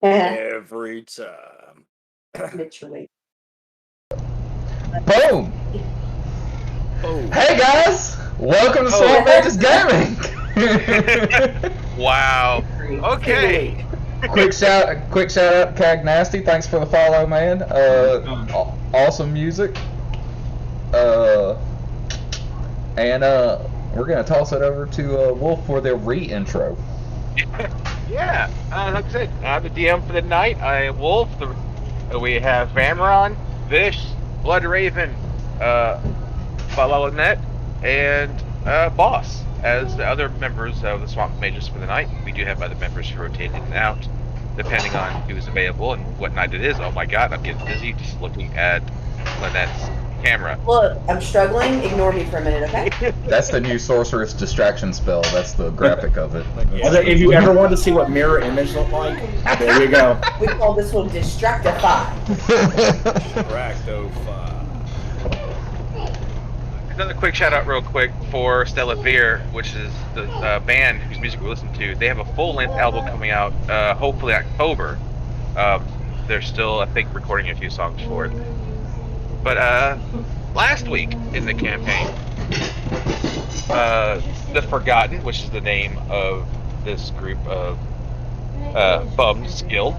Every time. Literally. Boom! Oh, Hey guys! Welcome to Small Pages Gaming! Wow. Okay. quick shout out to Cag Nasty. Thanks for the follow, man. Awesome music. And we're gonna toss it over to Wolf for their re-intro. Yeah. Like I said, I'm the DM for the night. I am Wolf. We have Vamron, Vish, Blood Raven, Balanet, and Boss as the other members of the Swamp Mages for the night. We do have other members who rotate in and out, depending on who's available and what night it is. Oh my god, I'm getting dizzy just looking at Lynette's camera. Look, I'm struggling. Ignore me for a minute, okay? That's the new sorceress distraction spell. That's the graphic of it. if you ever want to see what mirror image look like, there you go. We call this one Distractify. Distractify. Another quick shout out real quick for Stella Veer, which is the band whose music we listen to. They have a full-length album coming out, hopefully October. They're still, I think, recording a few songs for it. But last week in the campaign, The Forgotten, which is the name of this group of bums guild.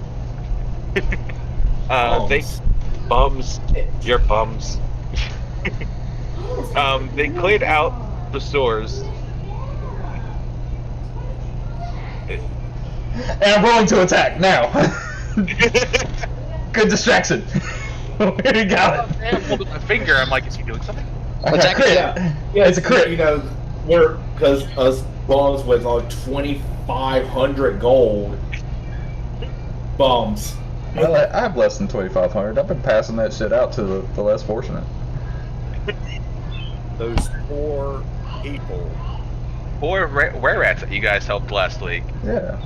You're bums. They cleared out the stores. And I'm rolling to attack now. Good distraction. We got it. I pulled up my finger. I'm like, is he doing something? Attack crit. Yeah, It's a crit. You know, we're because us bums with like 2,500 gold bums. Well, I have less than 2,500. I've been passing that shit out to the less fortunate. Those poor people. Poor were rats that you guys helped last week. Yeah.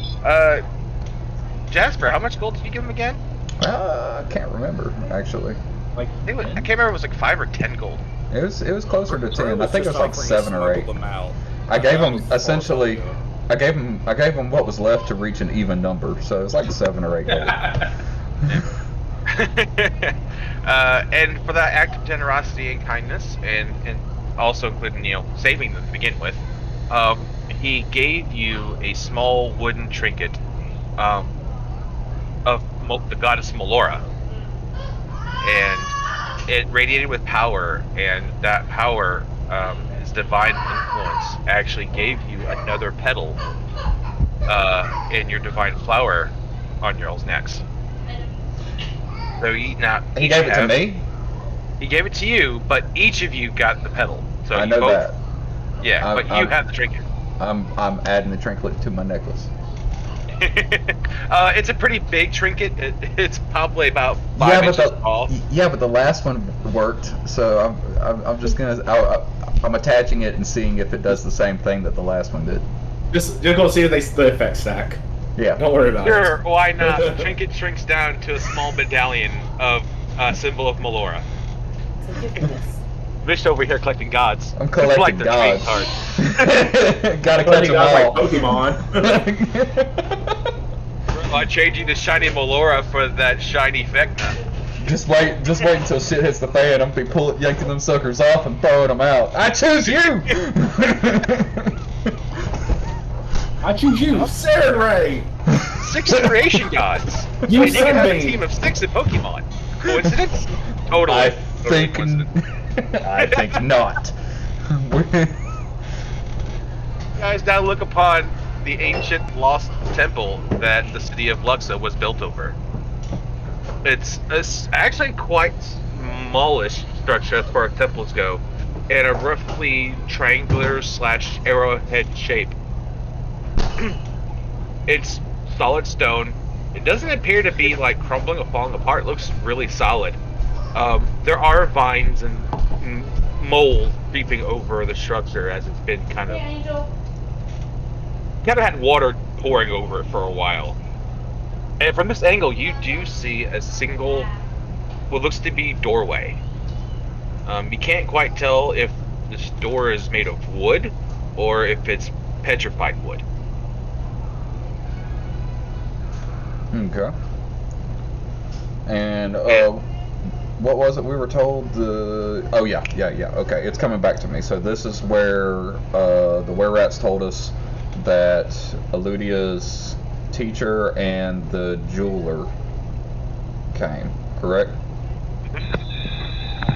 Jasper, how much gold did you give him again? I can't remember actually. Like I can't remember. It was like 5 or 10 gold. It was closer to 10. I think it was like 7 or 8. Them out. I gave him essentially. I gave him what was left to reach an even number, so it was like 7 or 8 gold. And for that act of generosity and kindness, and also including saving them to begin with, he gave you a small wooden trinket of the goddess Melora, and it radiated with power, and that power, his divine influence, actually gave you another petal in your divine flower on your all's necks. So he gave it to me? He gave it to you, but each of you got the petal. So I you know both, that. Yeah, but you have the trinket. I'm adding the trinket to my necklace. It's a pretty big trinket. It's probably about 5 inches tall. Yeah, but the last one worked, so I'm just gonna I'm attaching it and seeing if it does the same thing that the last one did. Just go see if the effects stack. Yeah. Don't worry about it. Sure, why not? The trinket shrinks down to a small medallion of symbol of Melora. Vish over here collecting gods. I'm collecting like the gods. Gotta catch them all. Like Pokemon. I'm changing the shiny Melora for that shiny Vecna. Just wait until shit hits the fan. I'm gonna be yanking them suckers off and throwing them out. I choose you! I choose you, Saren Ray! 6 creation gods. You and you can have a me. team of 6 in Pokemon. Coincidence? Totally. I Totally think coincidence. I think not. You guys now look upon the ancient lost temple that the city of Luxa was built over. It's actually quite smallish structure as far as temples go, in a roughly triangular / arrowhead shape. It's solid stone. It doesn't appear to be like crumbling or falling apart. It looks really solid. There are vines and mold creeping over the structure as it's been kind of had water pouring over it for a while. And from this angle, you do see a single, what looks to be doorway. You can't quite tell if this door is made of wood or if it's petrified wood. Okay. And what was it we were told? Oh yeah. Okay, it's coming back to me. So this is where the were-rats told us that Eludia's teacher and the jeweler came. Correct?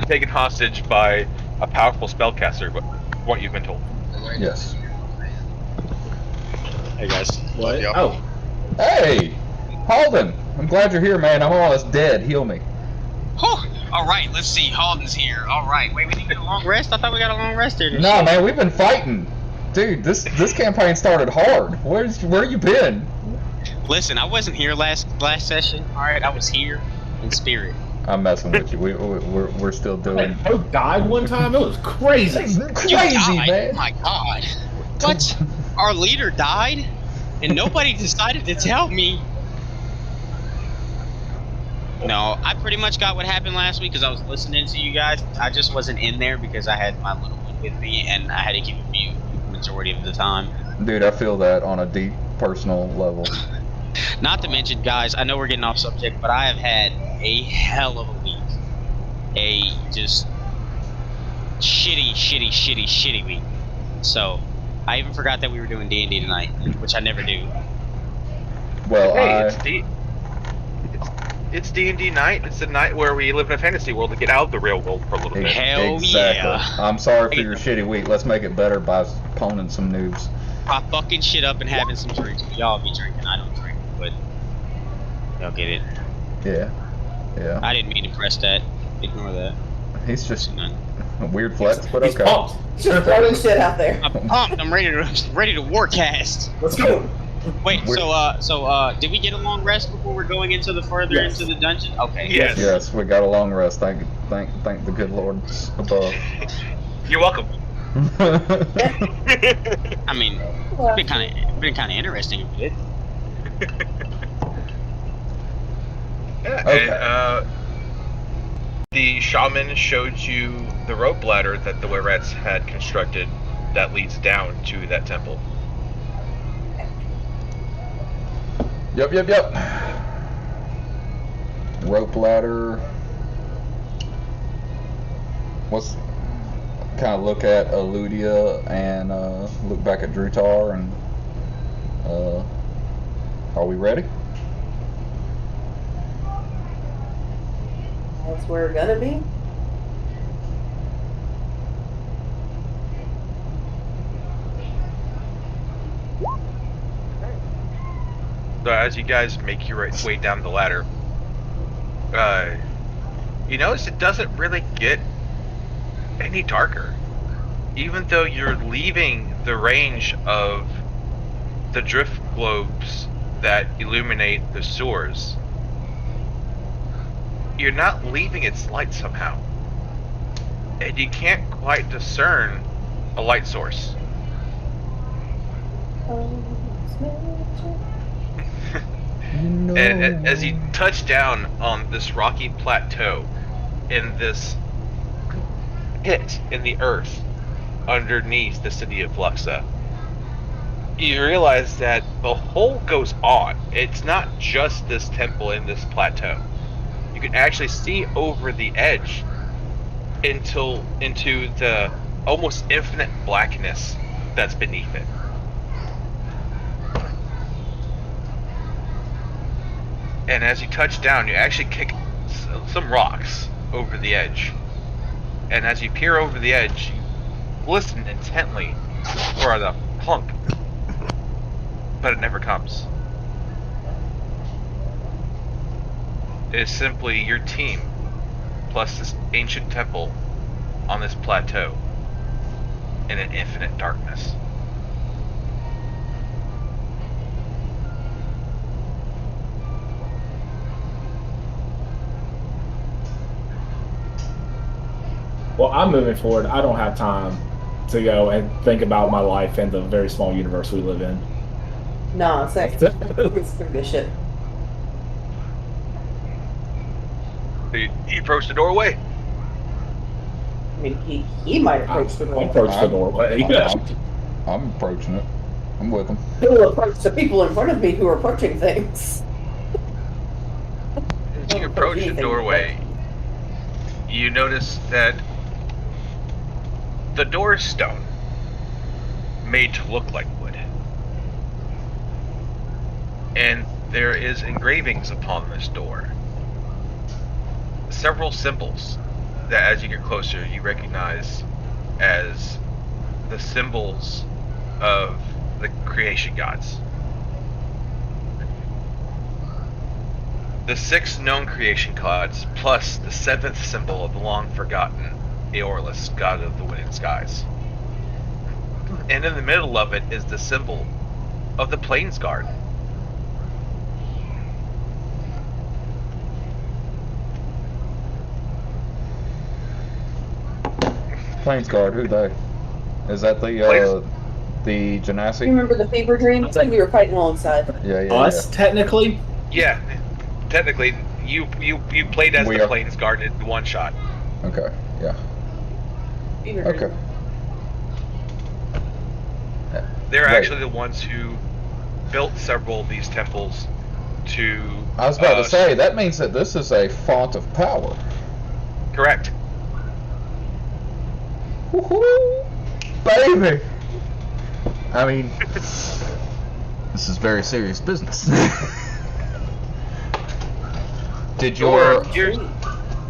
Taken hostage by a powerful spellcaster, but what you've been told. Yes. Hey guys. What? Y'all. Oh, Hey, Halden. I'm glad you're here, man. I'm almost dead. Heal me. Whew. All right, let's see. Halden's here. All right. Wait, we didn't get a long rest. I thought we got a long rest here. No, man, we've been fighting. Dude, this campaign started hard. Where you been? Listen, I wasn't here last session. All right, I was here in spirit. I'm messing with you. We're still doing. Poe died one time. It was crazy. You Crazy, died? man. Oh my god. What? Our leader died, and nobody decided to tell me. No, I pretty much got what happened last week because I was listening to you guys. I just wasn't in there because I had my little one with me, and I had to keep it mute the majority of the time. Dude, I feel that on a deep personal level. Not to mention, guys, I know we're getting off subject, but I have had a hell of a week. A just shitty week. So, I even forgot that we were doing D&D tonight, which I never do. Well, Hey, it's D&D night. It's the night where we live in a fantasy world to get out of the real world for a little bit. Hell exactly. yeah. I'm sorry for your shitty week. Let's make it better by poning some noobs. I fucking shit up and having some drinks. Y'all be drinking. I don't drink, but y'all get it. Yeah. I didn't mean to press that. Ignore that. He's just None. a weird flex, but He's okay. pumped. Just throwing shit out there. I'm pumped. I'm ready to warcast. Let's go. Wait, so did we get a long rest before we're going into the further Yes. into the dungeon? Okay. Yes. Yes, we got a long rest. Thank the good Lord above. You're welcome. I mean, it's been kind of interesting a bit. Yeah, Okay. and the shaman showed you the rope ladder that the were-rats had constructed that leads down to that temple. Yep. Rope ladder. Let's kind of look at Eludia and look back at Drutar and are we ready? That's where we're gonna be. So as you guys make your way down the ladder, you notice it doesn't really get any darker. Even though you're leaving the range of the drift globes that illuminate the sewers, you're not leaving its light somehow. And you can't quite discern a light source. And as you touch down on this rocky plateau in this pit in the earth underneath the city of Luxa, you realize that the hole goes on. It's not just this temple in this plateau. You can actually see over the edge into the almost infinite blackness that's beneath it. And as you touch down, you actually kick some rocks over the edge. And as you peer over the edge, you listen intently for the plunk. But it never comes. It is simply your team, plus this ancient temple on this plateau, in an infinite darkness. Well, I'm moving forward. I don't have time to go and think about my life in the very small universe we live in. No, it's like it's pretty good shit. You approach the doorway. I mean, he might approach the I'll door. approach the doorway. I'm approaching it. I'm with him. He'll approach the people in front of me who are approaching things. As you approach the anything doorway, you notice that the door is stone, made to look like wood. And there is engravings upon this door. Several symbols that as you get closer you recognize as the symbols of the creation gods. The 6 known creation gods, plus the 7th symbol of the long-forgotten Aeolus, god of the wind and skies. And in the middle of it is the symbol of the Plains Guard. Plains Guard, who they? Is that the You Genasi? remember the fever dream? It's like- We were fighting alongside. Yeah, yeah, Us, technically. Yeah, technically, you played as We the are- Plains Guard in the one shot. yeah. Okay, yeah. Fever Okay. dream. They're Right. actually the ones who built several of these temples to... I was about to say, that means that this is a font of power. Correct. Woohoo! Baby! I mean, this is very serious business. Did your Here's did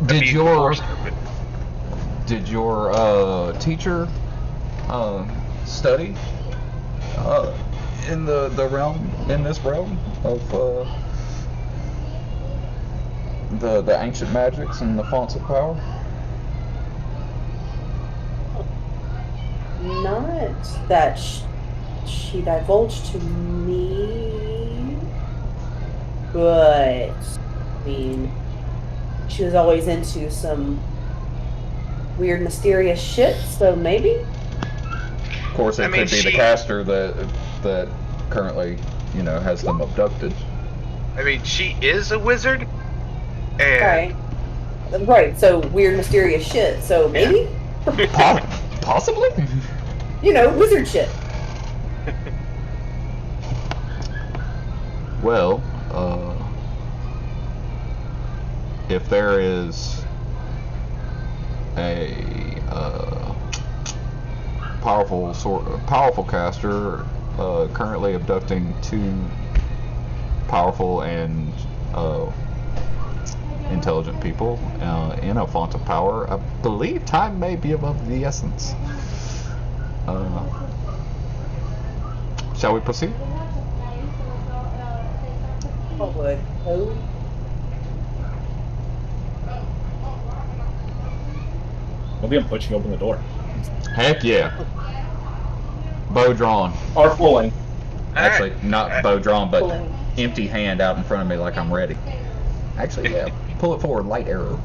the your doors open. did your teacher study in the realm, in this realm of the ancient magics and the fonts of power? Not that she divulged to me, but I mean, she was always into some weird, mysterious shit. So maybe. Of course, it I mean, could be the she- caster that currently, has them abducted. I mean, she is a wizard, and Right. So weird, mysterious shit. So maybe. Possibly. Wizard shit. Well, if there is a powerful caster currently abducting 2 powerful and intelligent people in a font of power, I believe time may be of the essence. Shall we proceed? What would? Oh. Maybe I'm pushing open the door. Heck yeah. Bow drawn. Or pulling. Actually, not bow drawn, but Pulling. empty hand out in front of me like I'm ready. Actually, yeah. Pull it forward, light arrow.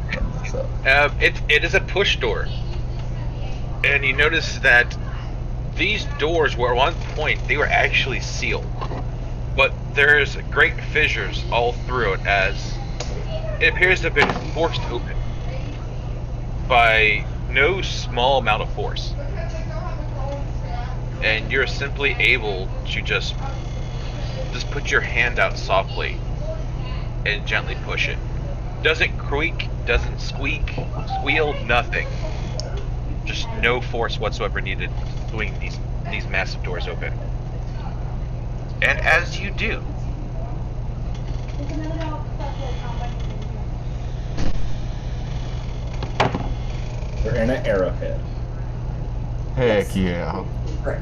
So, it is a push door. And you notice that these doors were at one point, they were actually sealed. But there's great fissures all through it as it appears to have been forced open by no small amount of force. And you're simply able to just put your hand out softly and gently push it. Doesn't creak, doesn't squeak, squeal, nothing. Just no force whatsoever needed to swing these massive doors open. And as you do, We're in an arrowhead. heck yeah. Right.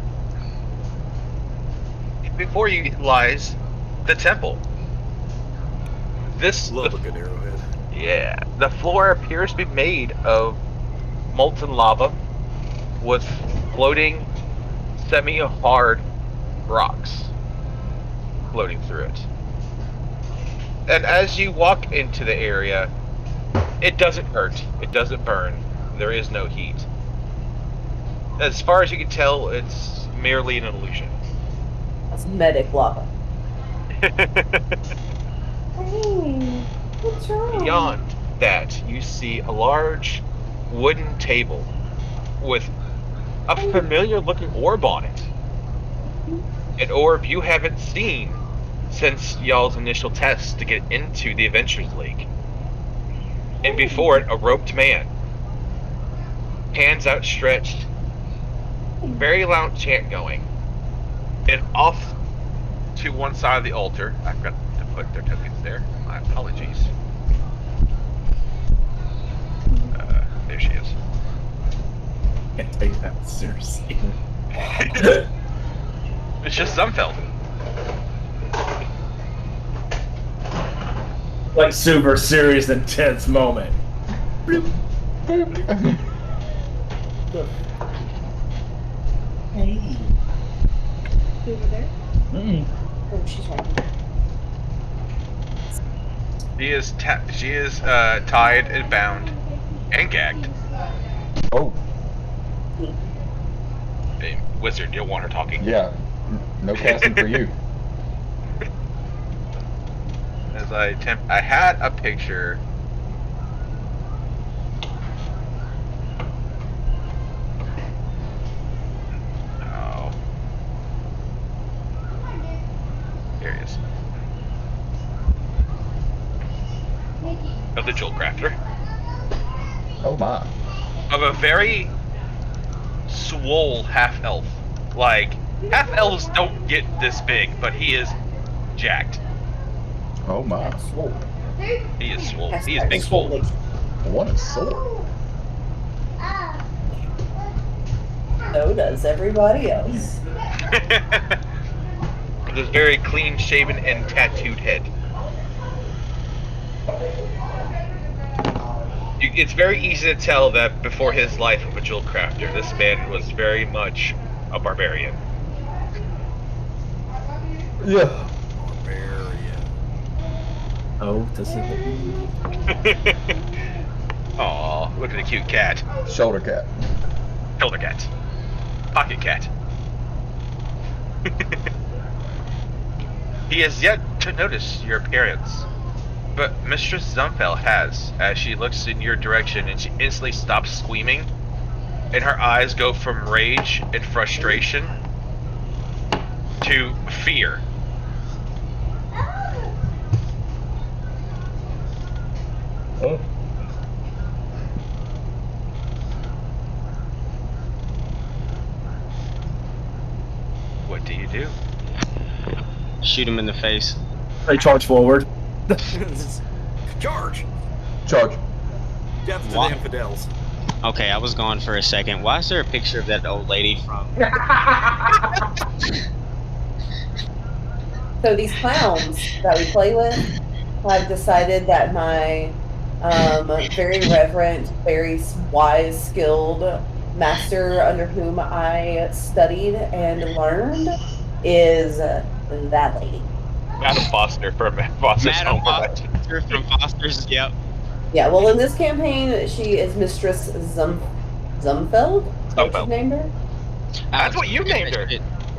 before you lies the temple. Love a good arrowhead. Yeah, the floor appears to be made of molten lava with floating semi-hard rocks floating through it. And as you walk into the area, it doesn't hurt, it doesn't burn, there is no heat. As far as you can tell, it's merely an illusion. Cosmetic lava. Hey, what's wrong? Beyond that, you see a large wooden table with a familiar looking orb on it. An orb you haven't seen since y'all's initial test to get into the Adventures League. and before it, a roped man. Hands outstretched, very loud chant going. And off to one side of the altar, I forgot to put their tokens there. My apologies. There she is. Can't take that seriously. It's just Zumfeld. Like super serious, intense moment. Hey. Over there? Mm. Oh, she's right. She is tied and bound and gagged. Oh, Hey, wizard, you'll want her talking. yeah. No casting for you. As I had a picture. Oh. There he is. Of the Jewel Crafter. Oh my. Of a very swole half-elf. Like, half-elves don't get this big, but he is jacked. Oh my. That's swole. He is swole. That's He is big swole. What a sword. So does everybody else. With his very clean-shaven and tattooed head. It's very easy to tell that before his life of a jewel crafter, this man was very much a barbarian. Yeah. Oh, this is the Aw, look at the cute cat. Shoulder cap. Shoulder cat. Pocket cat. He has yet to notice your appearance, but Mistress Zumfel has, as she looks in your direction and she instantly stops screaming, and her eyes go from rage and frustration to fear. Oh. What do you do? Shoot him in the face. They charge forward. Charge! Charge. Death to What? the infidels. Okay, I was gone for a second. Why is there a picture of that old lady from? So these clowns that we play with have decided that my very reverent, very wise, skilled master under whom I studied and learned is that lady. Madam Foster from Foster's Madam Home Foster Production. from Foster's. Yep. Yeah, well, in this campaign, she is Mistress Zumfeld. Is that what you named her? That's what you named her.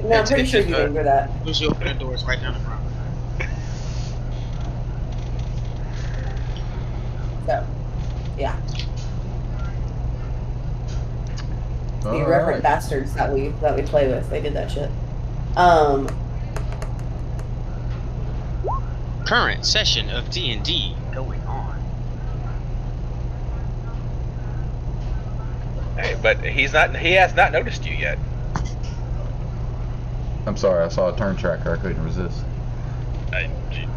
No, I'm pretty sure you named her that. Who's you open the doors right down the front? So, yeah, the All irreverent right. bastards that we play with, they did that shit. Current session of D&D going on. Hey, but he has not noticed you yet. I'm sorry, I saw a turn tracker, I couldn't resist.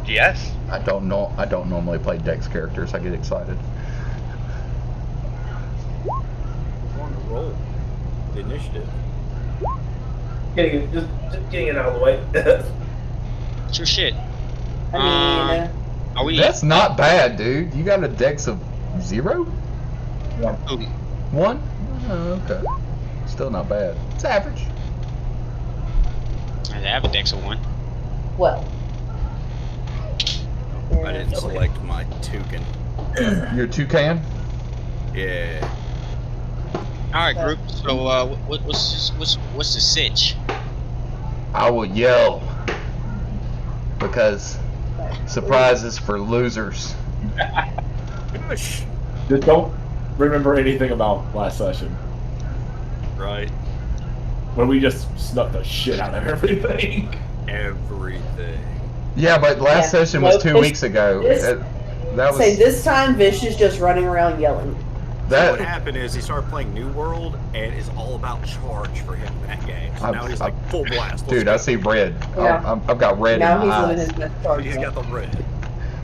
Yes. I don't normally play Dex characters, I get excited. On the roll. The initiative. just getting it out of the way. It's your shit. I mean, Are we? That's not bad, dude. You got a Dex of 0? Ooh, 1? Oh, okay. Still not bad. It's average. I have a dex of 1. well, I didn't select my toucan. Your toucan? Yeah. All right, group. So, what's the sitch? I will yell. Because surprises for losers. Gosh. Just don't remember anything about last session Right. when we just snuck the shit out of everything. Everything. Yeah, but last Yeah. session was Well, 2 weeks ago. this- That Say was this time, Vish is just running around yelling. So what that. happened is he started playing New World, and it's all about charge for him in that game. So now he's like full blast. Let's Dude, go. I see red. Yeah. I've got red Now in he's my living eyes. his best charge. He's got the red.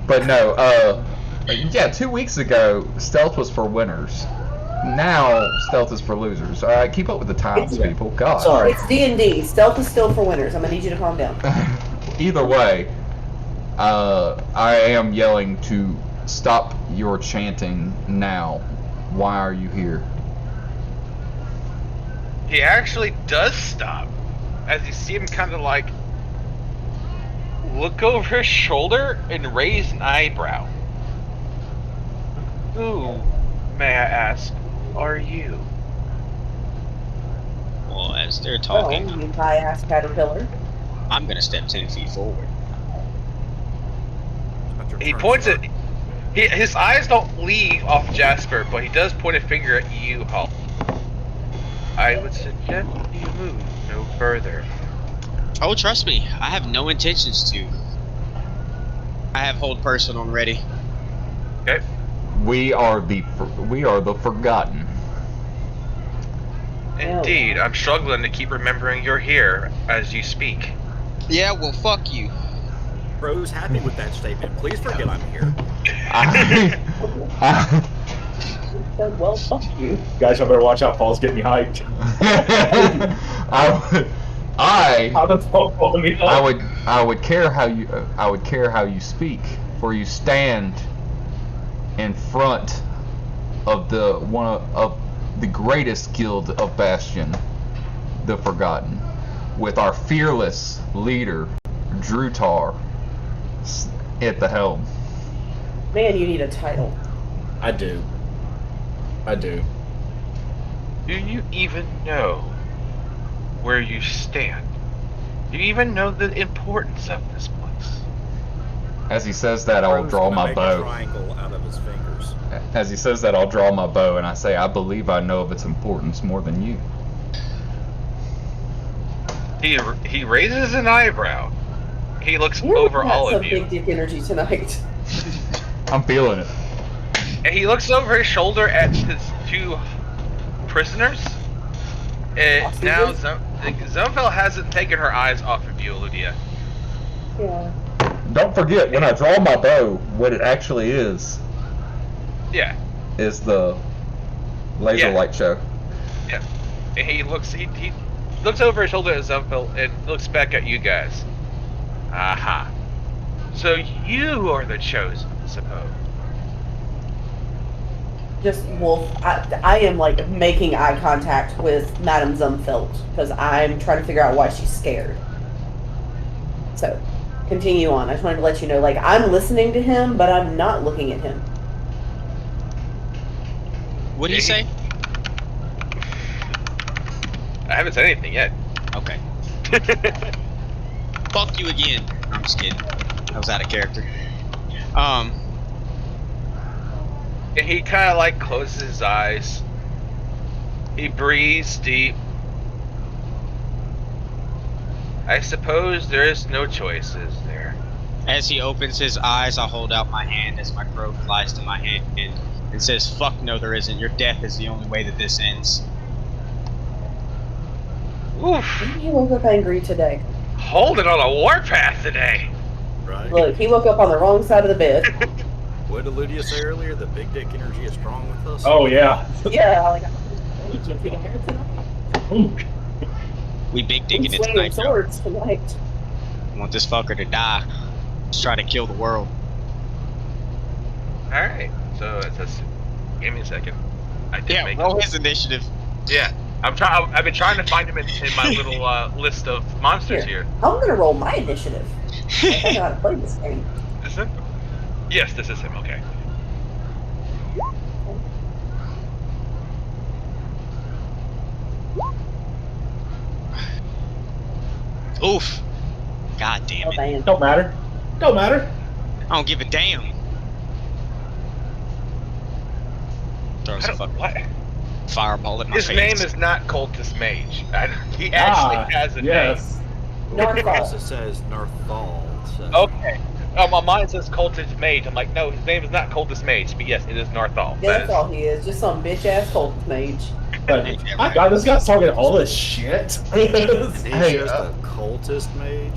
But no, yeah, 2 weeks ago, stealth was for winners. Now, stealth is for losers. All right, keep up with the times, It's- people. God. Sorry. It's D&D. Stealth is still for winners. I'm gonna need you to calm down. Either way, I am yelling to stop your chanting now. Why are you here? He actually does stop, as you see him kind of like look over his shoulder and raise an eyebrow. Who, may I ask, are you? Well, as they're Oh, talking, you high-ass caterpillar. I'm gonna step 10 feet forward. It's not your He turn, points sir. it. His eyes don't leave off Jasper, but he does point a finger at you, Hulk. I would suggest you move no further. Oh, trust me, I have no intentions to. I have hold person on ready. Okay. We are the forgotten. Indeed, I'm struggling to keep remembering you're here as you speak. Yeah, well, fuck you. Bro's happy with that statement. Please forget I'm here. I, Said, well, fuck you. Guys, I better watch out. Paul's getting me hyped. How does Paul call me up? I would care how you speak, for you stand in front of one of the greatest guild of Bastion, the Forgotten, with our fearless leader, Drutar, at the helm. Man, you need a title. I do. Do you even know where you stand? Do you even know the importance of this place? As he says that, I'll Bro's draw gonna my make a bow. triangle out of his fingers. As he says that, I'll draw my bow, and I say, I believe I know of its importance more than you. He raises an eyebrow. He looks You're over got all some of you. big dick energy tonight. I'm feeling it. And he looks over his shoulder at his two prisoners. And now Zumfel hasn't taken her eyes off of you, Eludia. Yeah. Don't forget, when I draw my bow, what it actually is Yeah, the laser Yeah. light show. yeah. And he looks over his shoulder at Zumfel and looks back at you guys. Aha. So you are the chosen, I suppose. Just Wolf. I am like making eye contact with Madame Zumfeld because I'm trying to figure out why she's scared. So, continue on. I just wanted to let you know, like, I'm listening to him, but I'm not looking at him. What did he say? I haven't said anything yet. Okay. Fuck you again. I'm just kidding. I was out of character. And he kind of like closes his eyes. He breathes deep. I suppose there is no choice, is there? As he opens his eyes, I hold out my hand as my crow flies to my hand and says, "Fuck no, there isn't. Your death is the only way that this ends." Oof. He woke up angry today. Holding on a warpath today. Right? Look, he woke up on the wrong side of the bed. What did Lydia say earlier? The big dick energy is strong with us? Oh, yeah. Yeah, like, We big I'm digging it swinging tonight, Joe. swords tonight. I want this fucker to die. Let's try to kill the world. Alright, so it's just, give me a second. I did Yeah, make roll his initiative. Yeah. I've been trying to find him in my little list of monsters here. I'm gonna roll my initiative. I know how to play this game. Is it? Yes, this is him, okay. Oof. God damn Oh, it. man. Don't matter. Don't matter. I don't give a damn. Throws a fucking What? fireball at my His face. name is not Cultist Mage. He actually has a yes. It Narthal. also says Narthal. So. name. Okay. Mine says Cultist Mage. I'm like, no, his name is not Cultist Mage, but yes, it is Narthal. Yeah, that's all he is. Just some bitch ass cultist mage. But, my God, this guy's talking all this shit. He's Hey, just a cultist mage.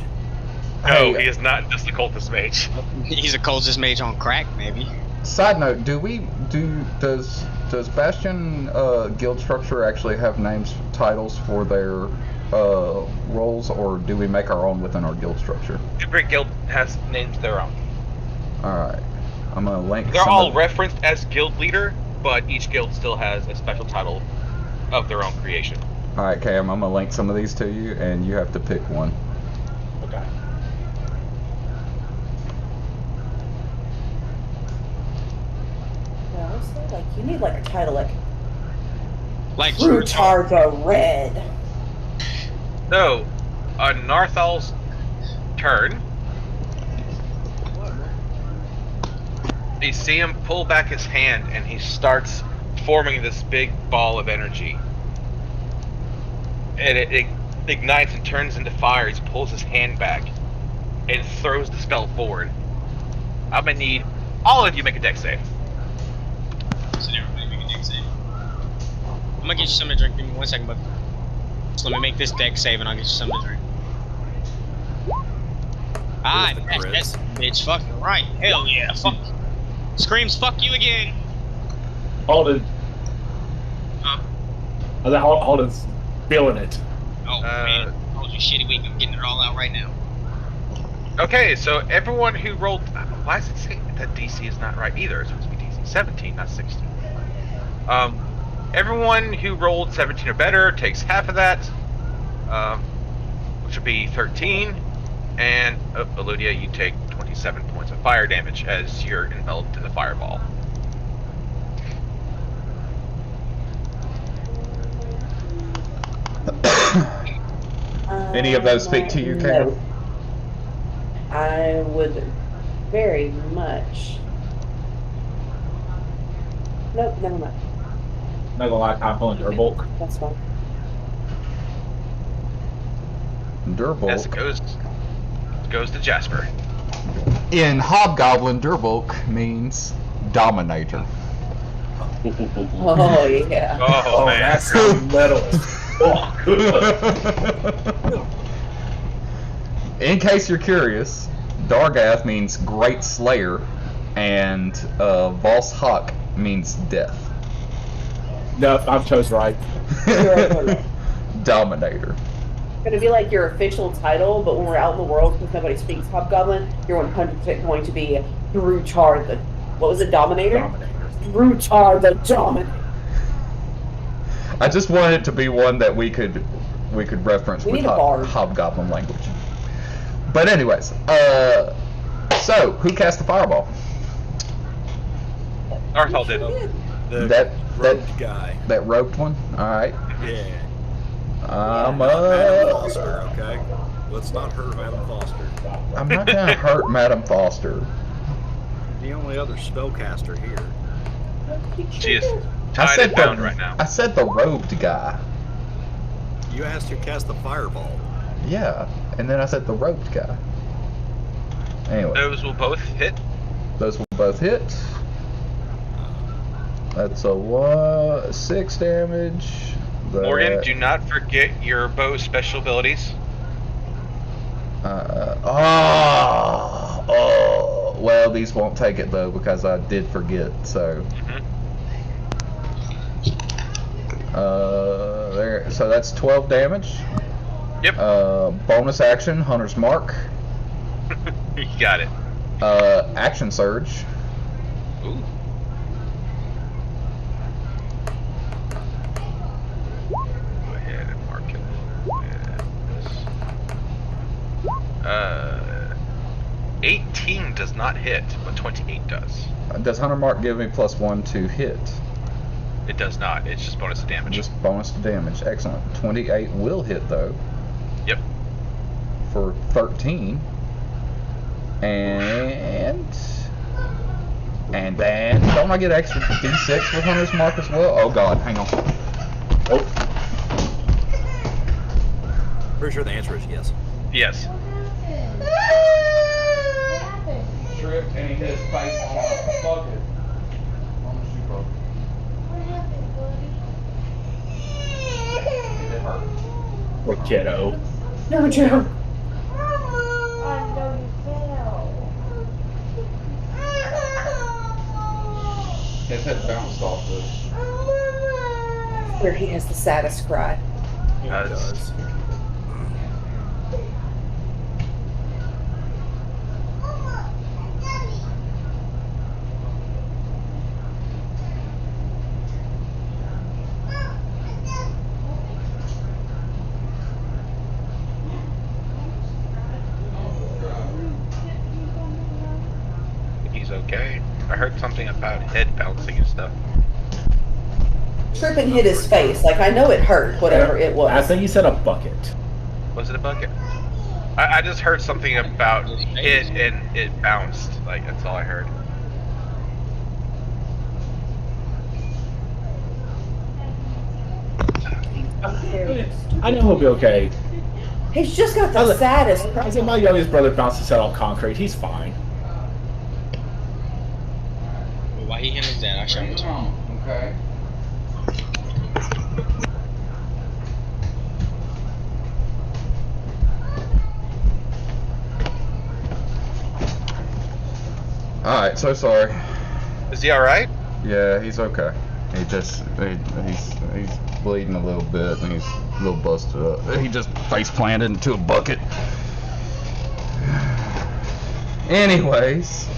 No, he is not just a Cultist Mage. He's a cultist mage on crack, maybe. Side note: does Bastion guild structure actually have names, titles for their roles, or do we make our own within our guild structure? Every guild has names of their own. All right, I'm gonna link. They're some all of- referenced as guild leader, but each guild still has a special title of their own creation. All right, Cam, I'm gonna link some of these to you, and you have to pick one. Okay. Yeah, honestly, like you need like a title like Like Brutar the Red. So, on Narthal's turn, you see him pull back his hand and he starts forming this big ball of energy. And it ignites and turns into fire. He pulls his hand back and throws the spell forward. I'm gonna need all of you make a dex save. So everybody make a deck save. I'm gonna get you something to drink. Give me 1 second, bud. So let me make this deck save and I'll get you something to drink. Ah, the that's crits? bitch fucking right. Hell yeah, fuck. Screams fuck you again. Alden. Huh? Alden's feeling it. Oh man, told you shitty week. I'm getting it all out right now. Okay, so everyone who rolled... Why does it say that DC is not right either? It's supposed to be DC 17, not 16. Everyone who rolled 17 or better takes half of that, which would be 13. And, Eludia, you take 27 points of fire damage as you're enveloped in the fireball. Any of those speak to you, Cam? No. I would very much. Nope, never mind. Not gonna lie, I'm pulling Durbolk. That's fine. As it Durbolk. goes to Jasper. In Hobgoblin, Durbolk means Dominator. Oh yeah. Oh, man. That's metal. Fuck. In case you're curious, Dargath means Great Slayer, and Voss Hawk means Death. No, I've chose right. Dominator. Gonna be like your official title, but when we're out in the world, because nobody speaks Hobgoblin, you're 100% going to be Brutar the... What was it, Dominator? Dominator. Brutar the Dominator. I just wanted it to be one that we could reference We with need a bard. Hobgoblin language. But anyways, so who cast the fireball? Narthal did. The That rogue guy. that roped one. All right. Yeah. I'm Madam Foster, okay? Let's not hurt Madam Foster. I'm not gonna hurt Madam Foster. The only other spellcaster here. She is tied and bound right now. I said the robed guy. You asked who cast the fireball. Yeah, and then I said the robed guy. Anyway, Those will both hit. those will both hit. That's a 6 damage. Morgan, do not forget your bow special abilities. Well, these won't take it though because I did forget. So, there. So that's 12 damage. Yep. Bonus action, Hunter's Mark. You got it. Action Surge. Ooh. Go ahead and mark it. With this. 18 does not hit, but 28 does. Does Hunter Mark give me +1 to hit? It does not. It's just bonus damage. Just bonus to damage. Excellent. 28 will hit though. Yep. For 13. And then don't I get extra D6 with Hunter's Mark as well? Oh god, hang on. Pretty sure the answer is yes. Yes. tripped and he hit his face on a bucket. On the shoe bucket. Did it hurt? Poor kiddo. No joke. His head bounced off this. Where he has the saddest cry. He does. He's okay. I heard something about head bouncing and stuff. Trip and hit his face. Like, I know it hurt, whatever it was. I think you said a bucket. Was it a bucket? I just heard something about it and it bounced. Like, that's all I heard. I know he'll be okay. He's just got the saddest I cry. said my youngest brother bounced his head on concrete. He's fine. Why he hit his dad? I shot him too. Okay. Alright, so sorry. Is he alright? Yeah, he's okay. He's bleeding a little bit and he's a little busted up. He just face planted into a bucket. Anyways,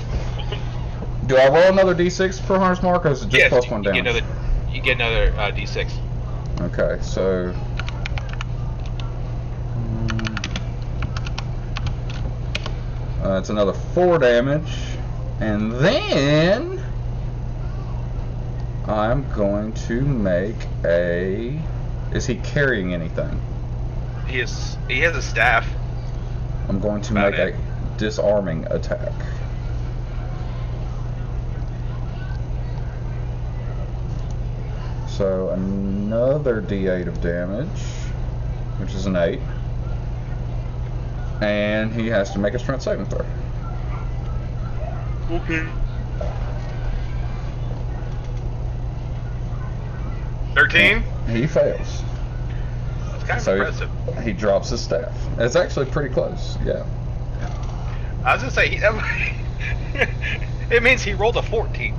do I roll another d6 per Hunter's Mark, or is it just Yes, plus one you damage? get another D6. Okay, so it's another 4 damage, and then I'm going to make a. Is he carrying anything? He has a staff. I'm going to About make it. a disarming attack. So another d8 of damage, which is an 8. And he has to make a strength saving throw. Okay. 13? He fails. That's kind of So impressive. he drops his staff. It's actually pretty close, yeah. I was gonna say, it means he rolled a 14.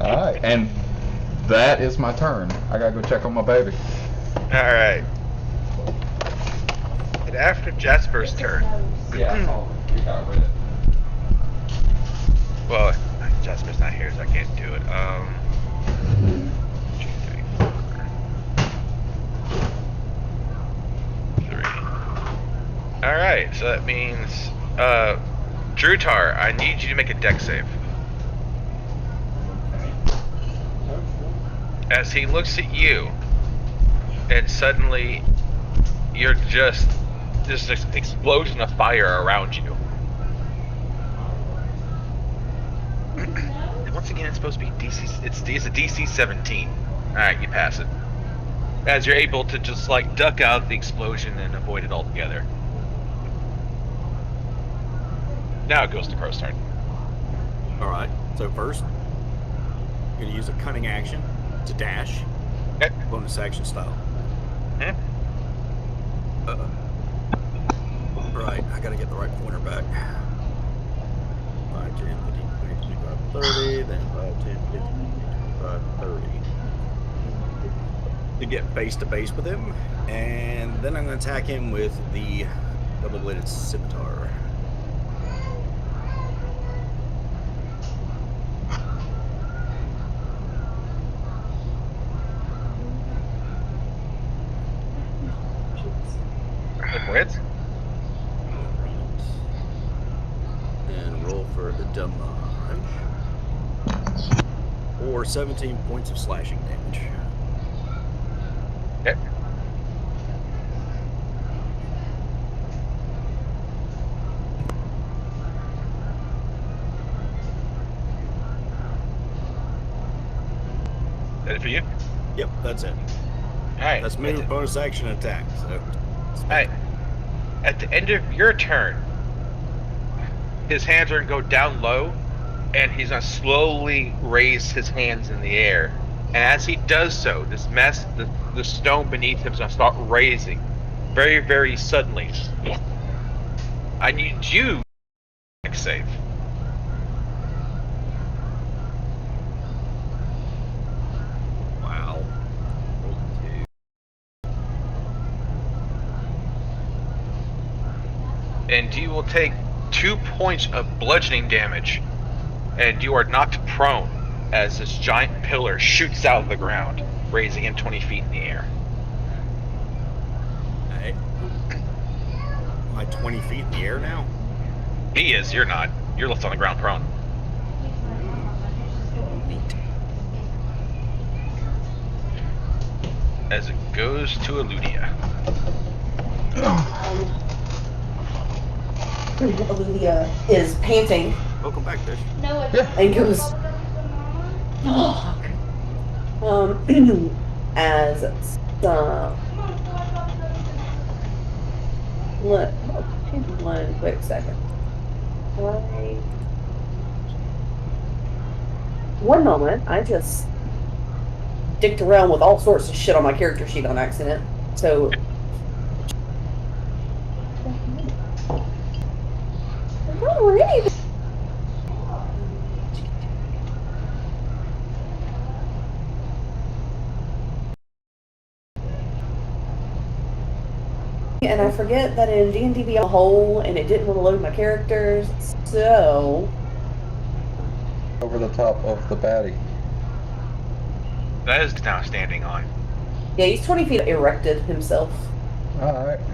Alright, and that is my turn. I gotta go check on my baby. Alright. And after Jasper's turn, Yeah, you got rid of it. well, Jasper's not here, so I can't do it. 2, 3, 4, 3. Alright, so that means, Drutar, I need you to make a deck save. As he looks at you, and suddenly you're just this explosion of fire around you. And once again, it's supposed to be DC. It's a DC 17. All right, you pass it. As you're able to just like duck out of the explosion and avoid it altogether. Now it goes to Crow's turn. Alright, so first, I'm going to use a cunning action to dash. Okay. Bonus action style. Okay. Right, I got to get the right pointer back. 5, 10, 15, 20, 25, 30, then 5, 10, 15, 25, 30. To get face to face with him, and then I'm going to attack him with the double-bladed scimitar. It And roll for the damage. Or 17 points of slashing damage. Okay. That it for you? Yep, that's it. Alright. That's move, bonus action, attack. So, Alright. At the end of your turn, his hands are going to go down low, and he's going to slowly raise his hands in the air. And as he does so, the stone beneath him is going to start raising very, very suddenly. I need you to save. Wow. Roll And you will take 2 points of bludgeoning damage, and you are knocked prone as this giant pillar shoots out of the ground, raising him 20 feet in the air. 2. Hey. Am I 20 feet in the air now? He is, you're not. You're left on the ground prone. Neat. As it goes to Eludia. Olivia is panting Welcome back, Fish. and goes, "Fuck." As some. One quick second. Right. One moment, I just dicked around with all sorts of shit on my character sheet on accident. So. Oh, anything. And I forget that in D&D Beyond a hole, and it didn't want to load my characters, so Over the top of the baddie. That is now standing on. yeah, he's 20 feet erected himself. Alright.